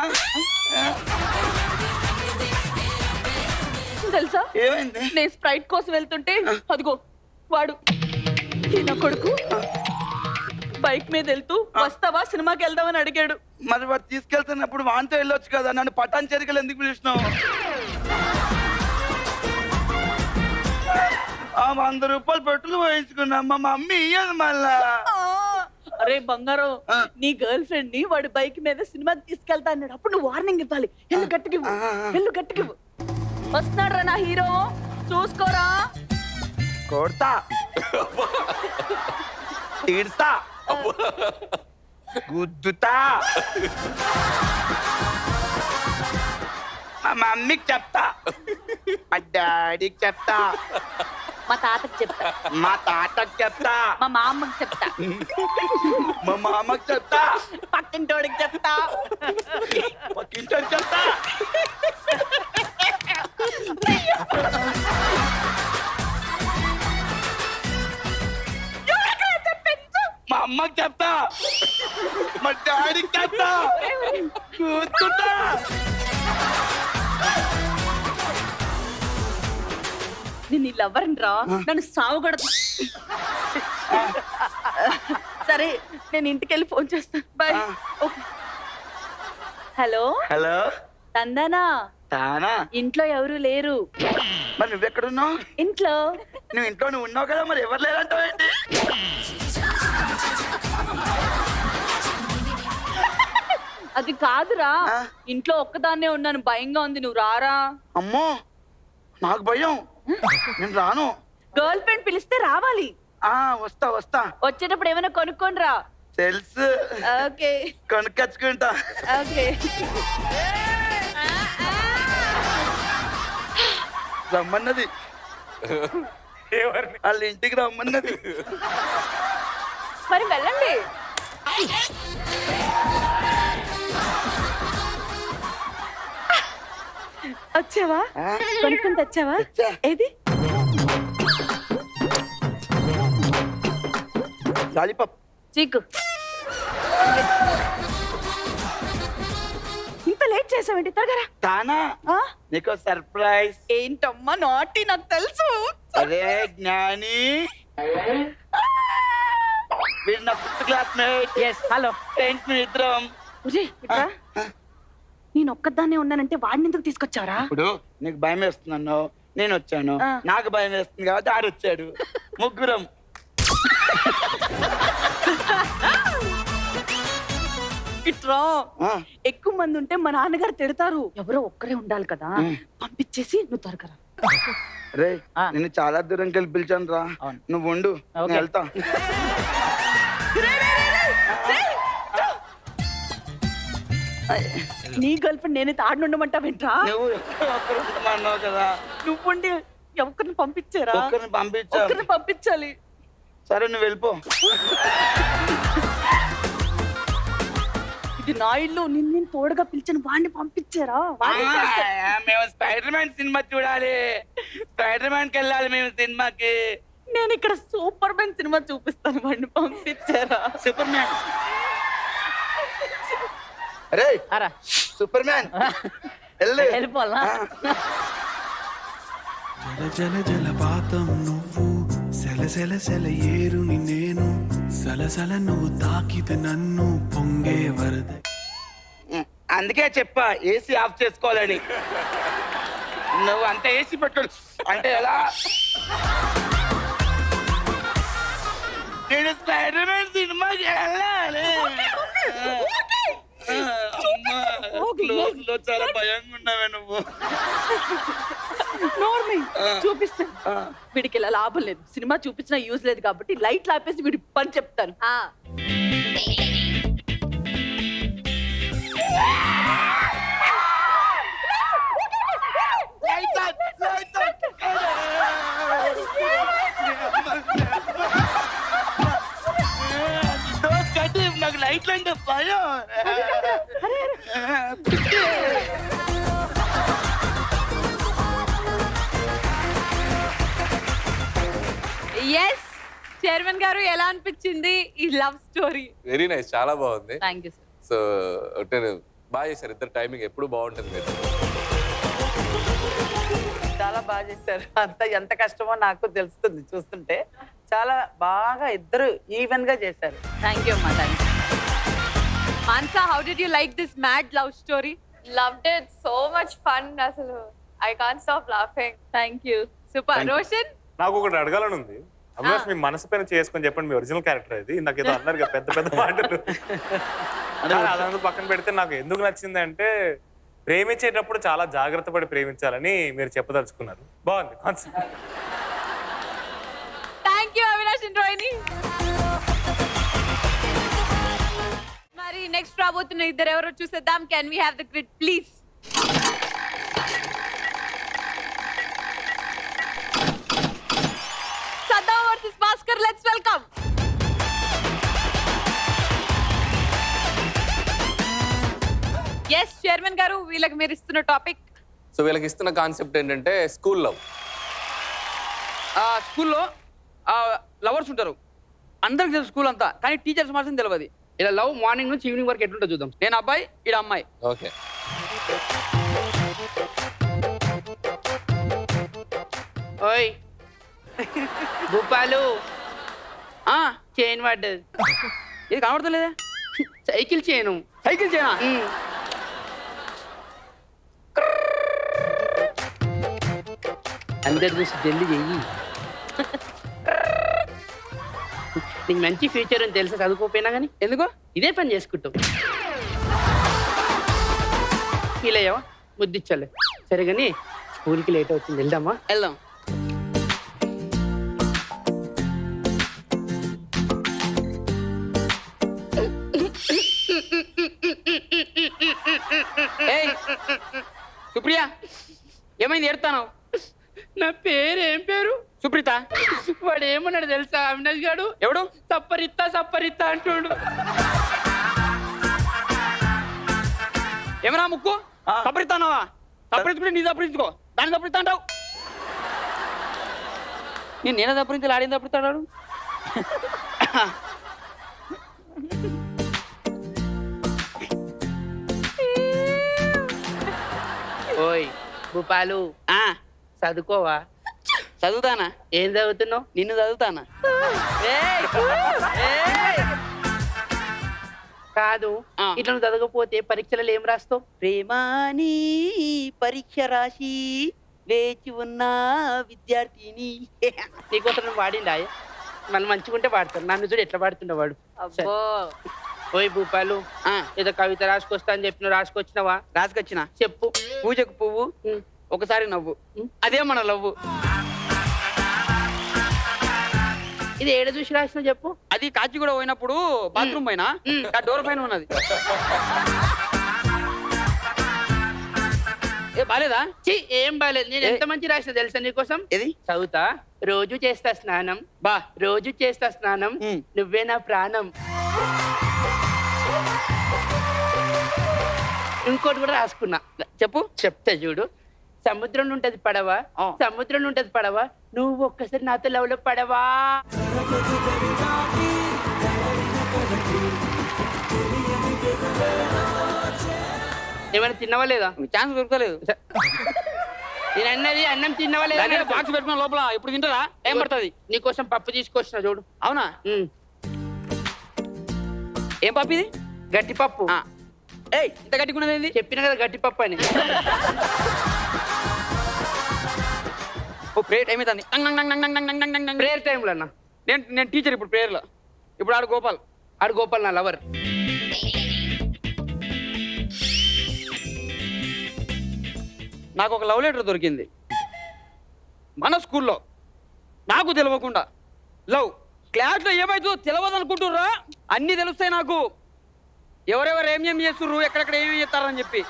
Speaker 2: తెలుసా
Speaker 9: ఏమైంది?
Speaker 2: నేను స్ప్రైట్ కోసం వెళ్తుంటే అదిగో వాడు నా కొడుకు బైక్ మీద వెళ్తూ వస్తావా సినిమాకి వెళ్దామని అడిగాడు.
Speaker 9: మరి వాడు తీసుకెళ్తున్నప్పుడు వాంతో వెళ్ళొచ్చు కదా. నన్ను పటాన్ చెరికలు ఎందుకు పిలిచినావు? 100 రూపాయలు పెట్రోల్ పోయించుకున్నా. మా మమ్మీ ఇయ్యదు మళ్ళా.
Speaker 2: అరే బంగారం, నీ గర్ల్ ఫ్రెండ్ ని వాడు బైక్ మీద సినిమాకి తీసుకెళ్తా అన్నాడు. అప్పుడు నువ్వు వార్నింగ్ ఇవ్వాలి. ఎల్లు గట్టికివ్వు, ఎల్లు గట్టికివ్వు. వస్తున్నాడు రా నా హీరో, చూసుకోరా.
Speaker 9: కొడతా, తీడ్తా, గుద్దుతా. మా మమ్మీకి చెప్తా, మా డాడీకి చెప్తా,
Speaker 2: మా తాతకి చెప్తా,
Speaker 9: మా తాతకి చెప్తా,
Speaker 2: మా మామకి చెప్తా,
Speaker 9: మా మామకి చెప్తా,
Speaker 2: పక్కింటోడికి చెప్తా,
Speaker 9: పక్కింటోడికి చెప్తా. మా అమ్మకి చెప్తా, మా డాడీకి చెప్తా, గుద్దుతా.
Speaker 2: నేను నీ లవర్ని రా, నన్ను సావుగొడతా. సరే నేను ఇంటికి వెళ్ళి ఫోన్ చేస్తాను. బాయ్. ఓకే. హలో
Speaker 9: హలో
Speaker 2: తందానా,
Speaker 9: తానా?
Speaker 2: ఇంట్లో ఎవరు లేరు.
Speaker 9: మరి నువ్వెక్కడున్నావు?
Speaker 2: ఇంట్లో.
Speaker 9: నువ్వు ఇంట్లో నువ్వు ఉన్నావు కదా, మరి ఎవరు లేరంటావు ఏంటి?
Speaker 2: అది కాదురా, ఇంట్లో ఒక్కదాన్నే ఉన్నాను, భయంగా ఉంది. నువ్వు రారా.
Speaker 9: అమ్మో నాకు భయం, నేను రాను.
Speaker 2: గర్ల్ ఫ్రెండ్ పిలిస్తే రావాలి.
Speaker 9: వస్తా వస్తా.
Speaker 2: వచ్చేటప్పుడు ఏమైనా కొనుక్కొని రా.
Speaker 9: తెలుసు.
Speaker 2: ఓకే,
Speaker 9: కొనుక్కొచ్చుకుంటా.
Speaker 2: ఓకే.
Speaker 9: రమ్మన్నది, వాళ్ళ ఇంటికి రమ్మన్నది.
Speaker 2: మరి వెళ్ళండి. వచ్చావా? కొనుక్కొని తెచ్చావా? ఏది?
Speaker 9: లాలీపాప్.
Speaker 2: చీకు. ఇంత లేట్ చేసావేంటి? త్వరగా
Speaker 9: తానా, నీకు సర్ప్రైజ్.
Speaker 2: ఏంటమ్మా నాటి? నాకు తెలుసు.
Speaker 9: అరే జ్ఞాని, వీడు నా 5th క్లాస్మేట్.
Speaker 11: హలో
Speaker 9: ఫ్రెండ్స్ మీ ఇద్దరం.
Speaker 2: నేను ఒక్కదాన్నే ఉన్నానంటే వాడిని ఎందుకు తీసుకొచ్చావరా?
Speaker 9: ఇప్పుడు నీకు భయం వేస్తున్నాను, నేను వచ్చాను. నాకు భయం వేస్తుంది కాబట్టి ఆడు వచ్చాడు. ముగ్గురం.
Speaker 2: ఇట్రా. ఎక్కువ మంది ఉంటే మా నాన్నగారు తిడతారు. ఎవరో ఒక్కరే ఉండాలి కదా, పంపించేసి నువ్వు త్వరగా రా.
Speaker 9: రే నేను చాలా దూరం కలిపి పిలిచాను రా. నువ్వు ఉండు, నేను వెళ్తా.
Speaker 2: నీ గర్ల్ ఫ్రెండ్ నేనైతే ఆడి ఉండమంటావేంట్రా?
Speaker 9: నువ్వు ఒక్కరు ఉండమన్నావు కదా.
Speaker 2: నువ్వుండి ఎవరిని పంపించారా?
Speaker 9: ఒక్కరిని
Speaker 2: పంపించాలి.
Speaker 9: సరే నువ్వు వెళ్ళిపో.
Speaker 11: ఇది నా ఇల్లు, నిన్ను తోడుగా పిలిచిన వాడిని పంపించారా?
Speaker 9: మేము స్పైడర్ మ్యాన్ సినిమా చూడాలి, స్పైడర్ మ్యాన్ కి వెళ్ళాలి మేము సినిమాకి.
Speaker 11: నేను ఇక్కడ సూపర్ మ్యాన్ సినిమా చూపిస్తాను, వాడిని పంపించారా?
Speaker 9: సూపర్ మ్యాన్ అరే
Speaker 11: అరా
Speaker 9: సూపర్ మ్యాన్
Speaker 11: వెళ్ళిపోవాలా?
Speaker 7: జల జల జలపాతం నువ్వు, సెల సెల సెల ఏరుని నేను, సలసల నువ్వు తాకితే నన్ను పొంగే వరద.
Speaker 9: అందుకే చెప్పా ఏసీ ఆఫ్ చేసుకోవాలని. నువ్వు అంత ఏసీ పెట్టు అంటే ఎలా? నేను స్పైడర్ మ్యాన్ సినిమాకి వెళ్ళాలి. క్లోజ్ లో చాలా భయంగా ఉన్నావే నువ్వు.
Speaker 11: చూపిస్తాను. వీడికి ఇలా లాభం లేదు, సినిమా చూపించిన యూజ్ లేదు కాబట్టి లైట్ ఆపేసి వీడి పని చెప్తాను.
Speaker 9: నాకు లైట్లు అంటే భయం.
Speaker 2: ఎస్ చైర్మన్ గారు, ఎలా అనిపించింది ఈ లవ్ స్టోరీ?
Speaker 3: వెరీ నైస్, చాలా బాగుంది.
Speaker 2: Thank you sir.
Speaker 3: సో అంటే బాగా చేశారు ఇద్దరు, టైమింగ్ ఎప్పుడు బాగుంటుంది మీరు.
Speaker 12: చాలా బాగా చేశారు. అంత ఎంత కష్టమో నాకు తెలుస్తుంది చూస్తుంటే. చాలా బాగా ఇద్దరు ఈవెన్ గా చేశారు.
Speaker 2: థ్యాంక్ యూ అమ్మా. Thank you. Mansa, how did you like this mad love story?
Speaker 13: Loved it, so much fun. అసలు I can't stop laughing.
Speaker 2: Thank you. Super. Roshan,
Speaker 14: నాకు ఒకటి అడగాలని ఉంది. అవినాష్, మీ మనసు పైన చేసుకొని చెప్పండి, మీ ఒరిజినల్ క్యారెక్టర్ ఇది. నాకు ఏదో అన్నారు కదా పెద్ద పెద్ద మాటలు, అదంతా పక్కన పెడితే నాకు ఎందుకు నచ్చింది అంటే ప్రేమించేటప్పుడు చాలా జాగ్రత్త పడి ప్రేమించాలని మీరు చెప్పదలుచుకున్నారు. బాగుంది concept.
Speaker 2: Thank you Avinash and Rohini. మరి నెక్స్ట్ రాబోతున్న ఇద్దరు ఎవరో చూసేద్దాం. Can we have the grid please? Saddam versus Bhaskar. Let's welcome. Yes chairman గారు, వీళ్ళకి మీరు ఇస్తున్న టాపిక్.
Speaker 3: సో వీళ్ళకి ఇస్తున్న కాన్సెప్ట్ ఏంటంటే స్కూల్ లవ్.
Speaker 5: స్కూల్లో లవర్స్ ఉంటారు, అందరికి తెలుసు స్కూల్ అంతా, కానీ టీచర్స్ మాత్రం తెలియదు. ఇలా లవ్ మార్నింగ్ నుంచి ఈవినింగ్ వరకు ఎట్లుంటో చూద్దాం. నేను అబ్బాయి, ఈడ అమ్మాయి.
Speaker 3: ఓకే.
Speaker 5: ఓయ్ భూపాలు, చైన్ పడ్డది. ఇది కనబడతలేదా? సైకిల్ చేయను. సైకిల్ చేయనా? అందరు చూసి జల్లి చెయ్యి. నీకు మంచి ఫ్యూచర్ అని తెలుసా చదువుకోపోయినా కానీ. ఎందుకో ఇదే పని చేసుకుంటావు. ఫీల్ అయ్యావా? ముద్దిచ్చాలే. సరే కానీ స్కూల్కి లేట్ అవుతుంది, వెళ్దామా? వెళ్దాం. సుప్రియ, ఏమైంది ఏడుతాను? నా పేరు ఏం పేరు? సుప్రీత. వాడు ఏమన్నాడు తెలుసా అవినాష్ గాడు? ఎవడు? సప్పరిత్తా సప్పరిత్తా అంటుడు. ఏమన్నా ముక్కు సప్పరిస్తానావా? సప్పరించుకుంటే నీ సప్పరించుకో, దాన్ని సప్పరిస్తా అంటావు. నేనే సప్పరించి ఆడింది సప్పరిస్తాడు. ఓయ్ భూపాలు, చదువుకోవా? చదువుతానా? ఏం చదువుతున్నావు? నిన్ను చదువుతానా? కాదు, ఇట్లా నువ్వు చదవకపోతే పరీక్షలలో ఏం రాస్తావు? ప్రేమాని పరీక్ష రాసి వేచి ఉన్న విద్యార్థిని. నీకోసం నువ్వు వాడిండా? మళ్ళీ మంచిగా ఉంటే వాడతాను. నన్ను చూడు ఎట్లా వాడుతుండే వాడు. ఓయ్ భూపాలు, ఏదో కవిత రాసుకొస్తా అని చెప్పిన రాసుకొచ్చినావా? రాసుకొచ్చినా. చెప్పు. పూజకు పువ్వు, ఒకసారి నవ్వు, అదే మన లవ్వు. ఇది ఏడ చూసి రాసిన చెప్పు. అది కాచిగూడ పోయినప్పుడు బాత్రూమ్ పైన డోర్ పైన ఉన్నది. ఏ బాలేదా? ఏం బాలేదు. నేను ఎంత మంచి రాసిన తెలుసా నీకోసం? ఇది చదువుతా. రోజు చేస్తా స్నానం, రోజు చేస్తా స్నానం, నువ్వే నా ప్రాణం. ఇంకోటి కూడా రాసుకున్నా. చెప్పు. చెప్తా చూడు. సముద్రంలో ఉంటది పడవ, సముద్రంలో ఉంటది పడవ, నువ్వు ఒక్కసారి నాతో లవ్లో పడవా. ఏమైనా తిన్నవా లేదా? ఛాన్స్ దొరకలేదు. నేను అన్నది అన్నం తిన్నవా లేదా? బాక్స్ పెట్టుకున్న లోపల ఇప్పుడు తింటారా? ఏం పడుతుంది? నీకోసం పప్పు తీసుకొచ్చిన చూడు. అవునా? ఏం పప్పు ఇది? గట్టి పప్పు. ఏయ్, ఇంత గట్టికున్నది ఏంది? చెప్పిన కదా గట్టి పప్పు అని. ఓ ప్రేయర్ టైం అవుతుంది. ప్రేయర్ టైంలో అన్న. నేను టీచర్ ఇప్పుడు ప్రేయర్లో. ఇప్పుడు ఆడు గోపాల్ నా లవర్. నాకు ఒక లవ్ లెటర్ దొరికింది మన స్కూల్లో, నాకు తెలియకుండా. లవ్ క్లాస్లో ఏమైతుందో తెలియదు అనుకుంటుర్రా? అన్నీ తెలుస్తాయి నాకు, ఎవరెవరు ఏం చేస్తుర్రు, ఎక్కడెక్కడ ఏమేమి చేస్తారని చెప్పి.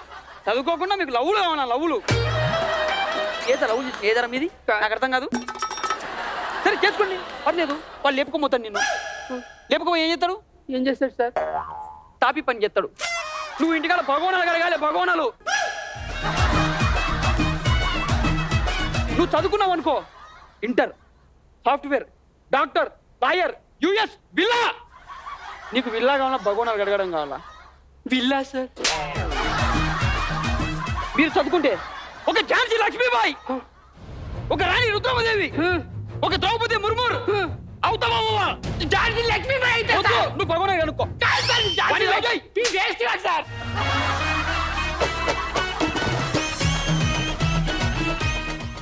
Speaker 5: చదువుకోకుండా మీకు లవ్లు కావాలా? లవ్లు ఏదరా మీది? నాకు అర్థం కాదు. సరే చేసుకోండి, పర్లేదు. వాళ్ళు లేపుకోపోతాను నిన్ను. లేపుకోపోయి ఏం చేస్తాడు? ఏం చేస్తాడు సార్? తాపి పని చేస్తాడు. నువ్వు ఇంటికాడ భగవనాలు కడగాలి, భగవనాలు. నువ్వు చదువుకున్నావు అనుకో, inter, software, doctor, lawyer, US, villa. నీకు విల్లా కావాలా, భగవనాలు కడగడం కావాలా? Villa sir. మీరు చదువుకుంటే ఒక ఝాన్సీ లక్ష్మీబాయి, ఒక రాణి రుద్రమదేవి, ఒక ద్రౌపది ముర్ముర్ అవుతావా? ఝాన్సీ లక్ష్మీబాయి అయితే నువ్వు భగవనాలు కనుక్కో. సార్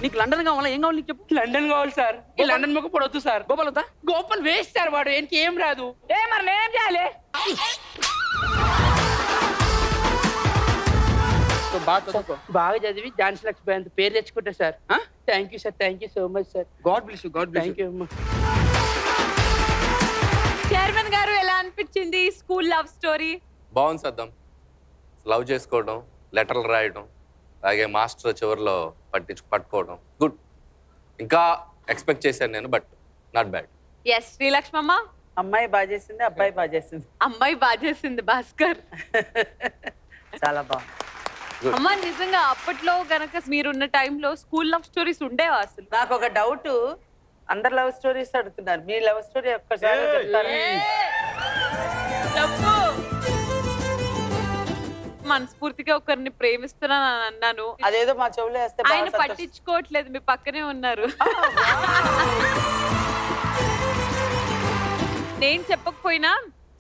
Speaker 5: నీకు లండన్ కావాలా? ఏం కావాలి నీకు చెప్పు. లండన్ కావాలి సార్. ఈ లండన్ మొక్క పొడవద్దు సార్. గోపాల్ వద్దా? గోపాల్ వేస్ట్ సార్, వాడు ఏం రాదు. మరి నేనేం చేయాలి? బాగా చదివి ఝాన్సీ లక్ష్మీబాయి అంత పేరు తెచ్చుకుంటా sir. Thank you sir, thank you so much sir. God bless you, God bless you.
Speaker 2: Chairman గారు ఎలా అనిపించింది స్కూల్ లవ్ స్టోరీ?
Speaker 3: బాగుంది సద్దాం. లవ్ చేసుకోవడం, లెటర్లు రాయడం, అలాగే మాస్టర్ చివరిలో పట్టుకోవడం గుడ్. ఇంకా ఎక్స్పెక్ట్ చేశాను నేను, but not bad.
Speaker 2: Yes Srilakshmamma.
Speaker 12: అమ్మాయి బాగా చేసింది, అబ్బాయి బాగా చేసింది.
Speaker 2: అమ్మాయి బాగా చేసింది భాస్కర్.
Speaker 12: చాలా బాగుంది.
Speaker 2: అమ్మ నిజంగా అప్పట్లో గనక మీరున్న టైంలో స్కూల్ లవ్ స్టోరీస్ ఉండేవా అసలు?
Speaker 12: నాకు ఒక డౌట్, అందరు లవ్ స్టోరీస్ అడుగుతున్నారు, మీ లవ్ స్టోరీ ఒక్కసారి చెప్తారా?
Speaker 2: మనస్ఫూర్తిగా ఒకరిని ప్రేమిస్తున్నాను అన్నాను.
Speaker 12: అదేదో మా చెవులో వేస్తే
Speaker 2: ఆయన పట్టించుకోవట్లేదు, మీ పక్కనే ఉన్నారు. నేను చెప్పకపోయినా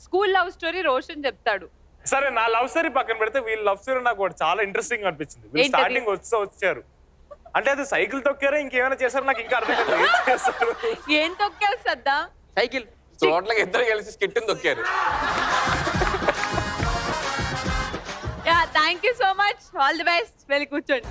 Speaker 2: స్కూల్ లవ్ స్టోరీ రోషన్ చెప్తాడు.
Speaker 14: సరే, నా లవ్ స్టోరీ పక్కన పెడితే వీళ్ళ లవ్ స్టోరీ నాకు ఒకటి చాలా ఇంట్రెస్టింగ్ అనిపించింది. వీళ్ళు స్టార్టింగ్ వచ్చారు అంటే అది సైకిల్ తొక్కారో ఇంకేమైనా చేశారో నాకు ఇంకా అర్థం కాదు.
Speaker 2: ఏం తొక్కారు సద్దా?
Speaker 3: సైకిల్. చోట్లకి ఇద్దరు కలిసి స్కిట్ తొక్కారు.
Speaker 2: Thank you so much, all the best. వెళ్ళి కూర్చోండి.